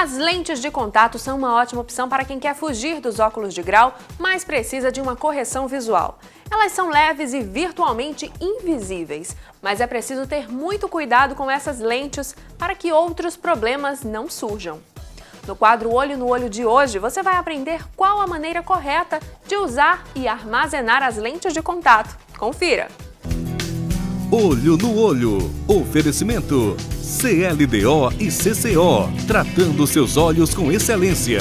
As lentes de contato são uma ótima opção para quem quer fugir dos óculos de grau, mas precisa de uma correção visual. Elas são leves e virtualmente invisíveis, mas é preciso ter muito cuidado com essas lentes para que outros problemas não surjam. No quadro Olho no Olho de hoje, você vai aprender qual a maneira correta de usar e armazenar as lentes de contato. Confira! Olho no Olho. Oferecimento CLDO e CCO, tratando seus olhos com excelência.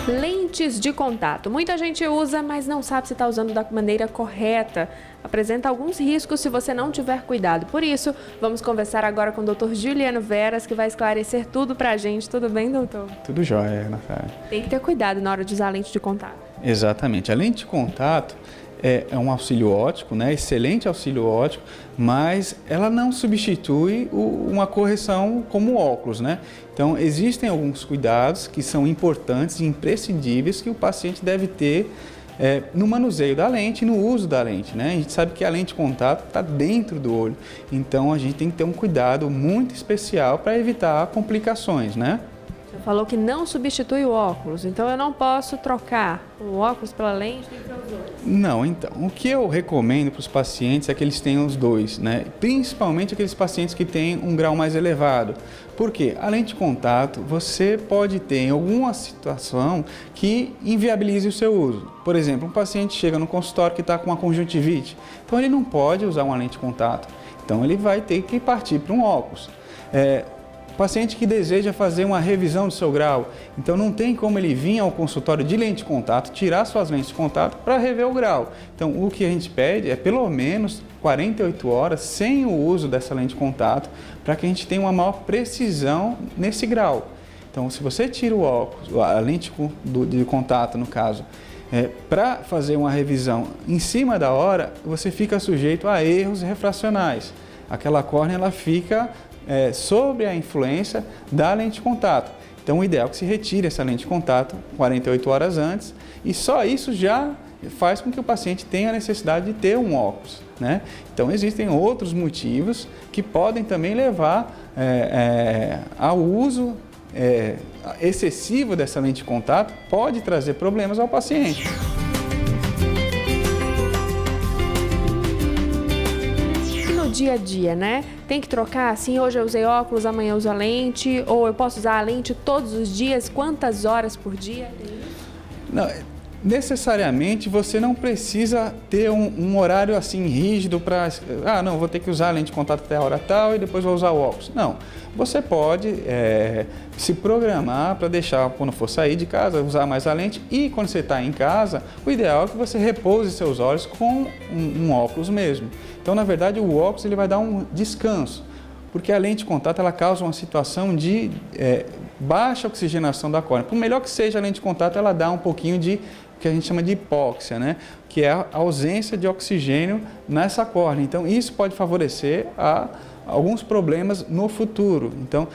Lentes de contato. Muita gente usa, mas não sabe se está usando da maneira correta. Apresenta alguns riscos se você não tiver cuidado. Por isso, vamos conversar agora com o Dr. Juliano Veras, que vai esclarecer tudo pra gente. Tudo bem, doutor? Tudo jóia, Natália. Tem que ter cuidado na hora de usar a lente de contato. Exatamente. A lente de contato é um auxílio óptico, né? Excelente auxílio óptico, mas ela não substitui uma correção como óculos, né? Então, existem alguns cuidados que são importantes e imprescindíveis que o paciente deve ter no manuseio da lente e no uso da lente, né? A gente sabe que a lente de contato está dentro do olho, então a gente tem que ter um cuidado muito especial para evitar complicações, né? Você falou que não substitui o óculos, então eu não posso trocar o óculos pela lente e para os dois. Não, então, o que eu recomendo para os pacientes é que eles tenham os dois, né? Principalmente aqueles pacientes que têm um grau mais elevado. Por quê? A lente de contato, você pode ter em alguma situação que inviabilize o seu uso. Por exemplo, um paciente chega no consultório que está com uma conjuntivite, então ele não pode usar uma lente de contato, então ele vai ter que partir para um óculos. Paciente que deseja fazer uma revisão do seu grau, então não tem como ele vir ao consultório de lente de contato, tirar suas lentes de contato para rever o grau. Então o que a gente pede é pelo menos 48 horas sem o uso dessa lente de contato, para que a gente tenha uma maior precisão nesse grau. Então se você tira o óculos, a lente de contato no caso, para fazer uma revisão em cima da hora, você fica sujeito a erros refracionais. Aquela córnea ela fica sobre a influência da lente de contato. Então o ideal é que se retire essa lente de contato 48 horas antes, e só isso já faz com que o paciente tenha a necessidade de ter um óculos, né? Então existem outros motivos que podem também levar ao uso excessivo dessa lente de contato, pode trazer problemas ao paciente. Dia a dia, né? Tem que trocar assim, hoje eu usei óculos, amanhã eu uso a lente, ou eu posso usar a lente todos os dias, quantas horas por dia? Não, necessariamente você não precisa ter um horário assim rígido para, não, vou ter que usar a lente de contato até a hora tal e depois vou usar o óculos. Não, você pode se programar para deixar, quando for sair de casa, usar mais a lente, e quando você está em casa, o ideal é que você repouse seus olhos com um óculos mesmo. Então, na verdade, o óculos ele vai dar um descanso, porque a lente de contato ela causa uma situação de baixa oxigenação da córnea. Por melhor que seja a lente de contato, ela dá um pouquinho de que a gente chama de hipóxia, né? Que é a ausência de oxigênio nessa córnea. Então, isso pode favorecer a alguns problemas no futuro. Então,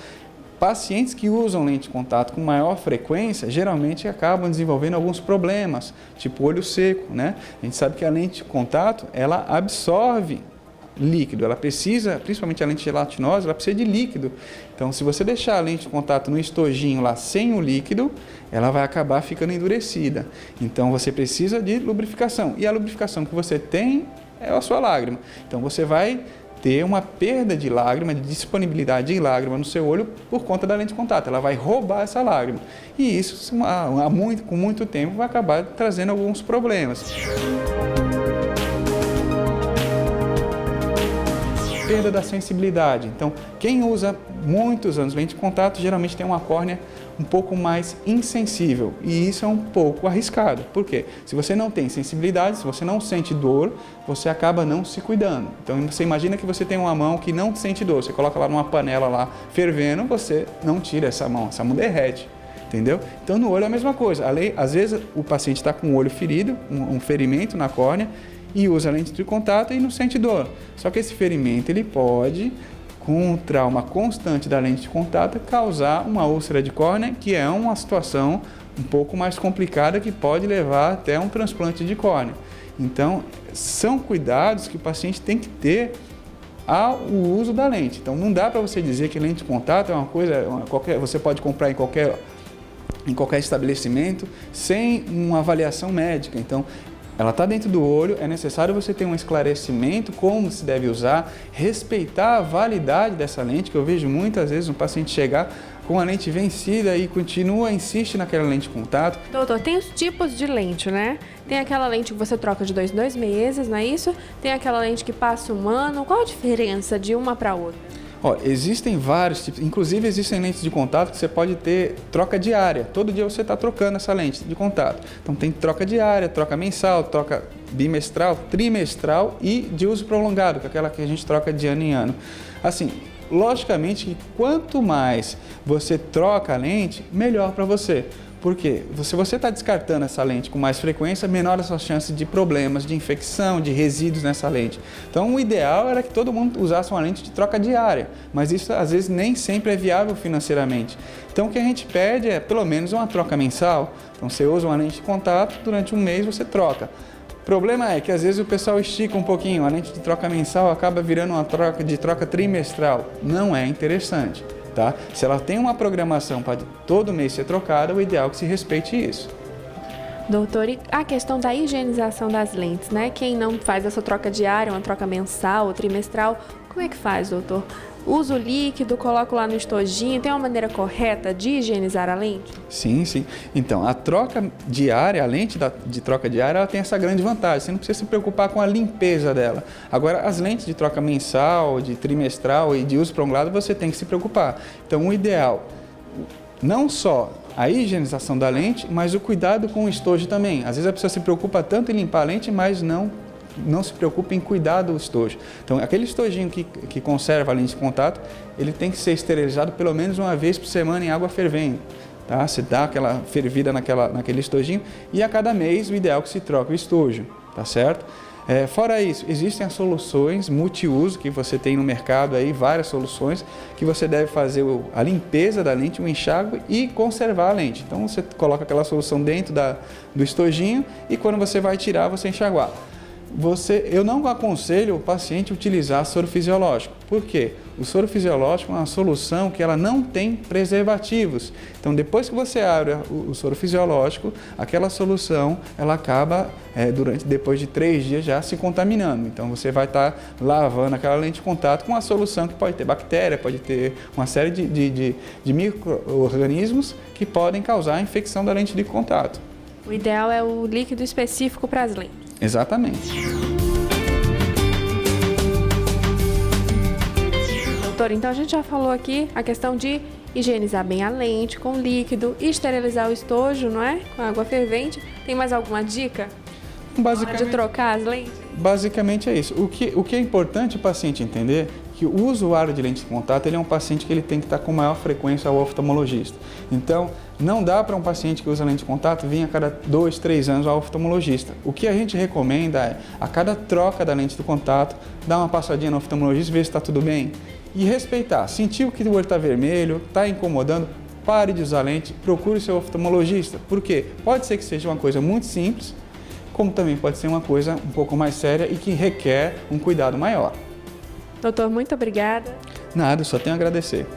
pacientes que usam lente de contato com maior frequência, geralmente acabam desenvolvendo alguns problemas, tipo olho seco, né? A gente sabe que a lente de contato, ela absorve líquido, ela precisa, principalmente a lente gelatinosa, ela precisa de líquido. Então, se você deixar a lente de contato no estojinho lá sem o líquido, ela vai acabar ficando endurecida. Então, você precisa de lubrificação. E a lubrificação que você tem é a sua lágrima. Então, você vai ter uma perda de lágrima, de disponibilidade de lágrima no seu olho por conta da lente de contato. Ela vai roubar essa lágrima. E isso, com muito tempo, vai acabar trazendo alguns problemas. Perda da sensibilidade. Então, quem usa muitos anos lente de contato geralmente tem uma córnea um pouco mais insensível, e isso é um pouco arriscado. Por quê? Se você não tem sensibilidade, se você não sente dor, você acaba não se cuidando. Então, você imagina que você tem uma mão que não sente dor, você coloca lá numa panela lá fervendo, você não tira essa mão derrete. Entendeu? Então, no olho é a mesma coisa. Às vezes, o paciente está com o olho ferido, um ferimento na córnea, e usa a lente de contato e não sente dor. Só que esse ferimento ele pode, com um trauma constante da lente de contato, causar uma úlcera de córnea, que é uma situação um pouco mais complicada que pode levar até um transplante de córnea. Então, são cuidados que o paciente tem que ter ao uso da lente. Então, não dá para você dizer que lente de contato é uma coisa, você pode comprar em qualquer estabelecimento sem uma avaliação médica. Então, ela está dentro do olho, é necessário você ter um esclarecimento como se deve usar, respeitar a validade dessa lente, que eu vejo muitas vezes um paciente chegar com a lente vencida e insiste naquela lente de contato. Doutor, tem os tipos de lente, né? Tem aquela lente que você troca de 2 em 2 meses, não é isso? Tem aquela lente que passa 1 ano. Qual a diferença de uma para outra? Existem vários tipos, inclusive existem lentes de contato que você pode ter troca diária. Todo dia você está trocando essa lente de contato. Então tem troca diária, troca mensal, troca bimestral, trimestral e de uso prolongado, que é aquela que a gente troca de ano em ano. Assim, logicamente que quanto mais você troca a lente, melhor para você. Por quê? Se você está descartando essa lente com mais frequência, menor a sua chance de problemas, de infecção, de resíduos nessa lente. Então, o ideal era que todo mundo usasse uma lente de troca diária, mas isso às vezes nem sempre é viável financeiramente. Então, o que a gente pede é pelo menos uma troca mensal. Então, você usa uma lente de contato, durante 1 mês você troca. O problema é que às vezes o pessoal estica um pouquinho, a lente de troca mensal acaba virando uma troca trimestral. Não é interessante. Tá? Se ela tem uma programação para todo mês ser trocada, o ideal é que se respeite isso. Doutor, e a questão da higienização das lentes, né? Quem não faz essa troca diária, uma troca mensal ou trimestral, como é que faz, doutor? Uso o líquido, coloco lá no estojinho, tem uma maneira correta de higienizar a lente? Sim, sim. Então, a troca diária, a lente de troca diária, ela tem essa grande vantagem. Você não precisa se preocupar com a limpeza dela. Agora, as lentes de troca mensal, de trimestral e de uso prolongado, você tem que se preocupar. Então, o ideal, não só a higienização da lente, mas o cuidado com o estojo também. Às vezes a pessoa se preocupa tanto em limpar a lente, mas não se preocupe em cuidar do estojo. Então, aquele estojinho que conserva a lente de contato, ele tem que ser esterilizado pelo menos 1 vez por semana em água fervendo. Tá? Você dá aquela fervida naquele estojinho e a cada mês o ideal é que se troque o estojo, tá certo? Fora isso, existem as soluções multiuso que você tem no mercado, aí, várias soluções que você deve fazer a limpeza da lente, o enxágue e conservar a lente. Então, você coloca aquela solução dentro do estojinho e quando você vai tirar, você enxaguar. Eu não aconselho o paciente utilizar soro fisiológico. Por quê? O soro fisiológico é uma solução que ela não tem preservativos. Então, depois que você abre o soro fisiológico, aquela solução ela acaba, depois de 3 dias, já se contaminando. Então, você vai estar lavando aquela lente de contato com uma solução que pode ter bactéria, pode ter uma série de micro-organismos que podem causar a infecção da lente de contato. O ideal é o líquido específico para as lentes. Exatamente. Doutor, então a gente já falou aqui a questão de higienizar bem a lente com líquido, esterilizar o estojo, não é? Com água fervente. Tem mais alguma dica? Basicamente, de trocar as lentes? Basicamente é isso. O que é importante o paciente entender que o usuário de lente de contato ele é um paciente que ele tem que estar com maior frequência ao oftalmologista. Então, não dá para um paciente que usa lente de contato vir a cada 2, 3 anos ao oftalmologista. O que a gente recomenda é, a cada troca da lente de contato, dar uma passadinha no oftalmologista, ver se está tudo bem e respeitar. Sentiu que o olho está vermelho, está incomodando, pare de usar lente, procure o seu oftalmologista. Por quê? Pode ser que seja uma coisa muito simples, como também pode ser uma coisa um pouco mais séria e que requer um cuidado maior. Doutor, muito obrigada. Nada, só tenho a agradecer.